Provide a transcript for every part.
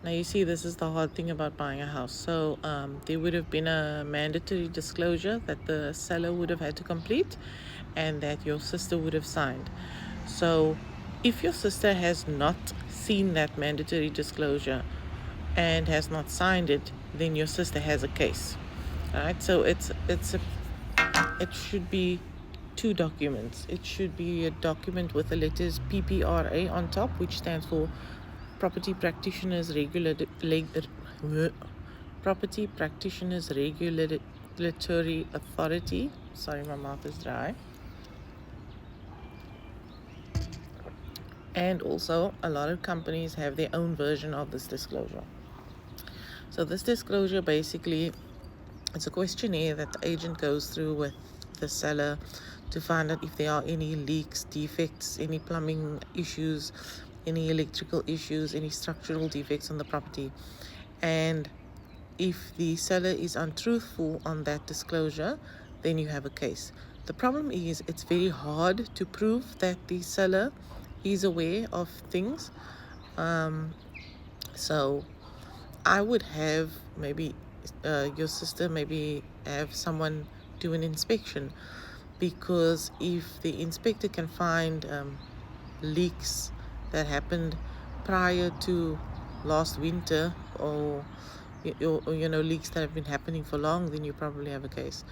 Now, you see, this is the hard thing about buying a house. So, there would have been a mandatory disclosure that the seller would have had to complete and that your sister would have signed. So, if your sister has not seen that mandatory disclosure and has not signed it, then your sister has a case. All right, so it should be two documents. It should be a document with the letters PPRA on top, which stands for Property Practitioners Property Practitioners Regulatory Authority. Sorry, my mouth is dry. And also, a lot of companies have their own version of this disclosure. So this disclosure basically, it's a questionnaire that the agent goes through with the seller to find out if there are any leaks, defects, any plumbing issues, any electrical issues, any structural defects on the property. And if the seller is untruthful on that disclosure, then you have a case. The problem is it's very hard to prove that the seller is aware of things. So I would have maybe your sister maybe have someone do an inspection, because if the inspector can find leaks that happened prior to last winter, or leaks that have been happening for long, then you probably have a case.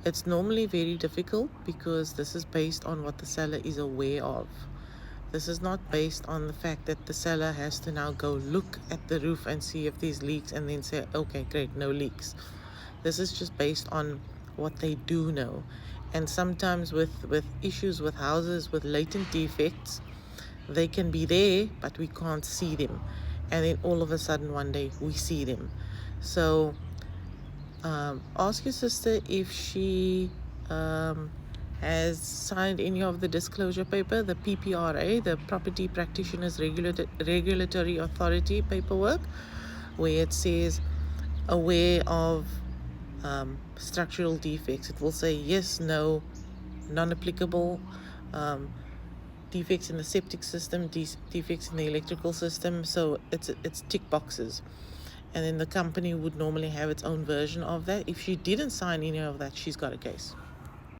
It's normally very difficult because this is based on what the seller is aware of. This is not based on the fact that the seller has to now go look at the roof and see if there's leaks and then say, okay, great, no leaks. This is just based on what they do know. And sometimes with issues with houses with latent defects, they can be there, but we can't see them. And then all of a sudden one day we see them. So ask your sister if she has signed any of the disclosure paper, the PPRA, the Property Practitioners Regulatory Authority paperwork, where it says aware of structural defects. It will say yes, no, non-applicable, defects in the septic system, defects in the electrical system. So it's tick boxes. And then the company would normally have its own version of that. If she didn't sign any of that, she's got a case.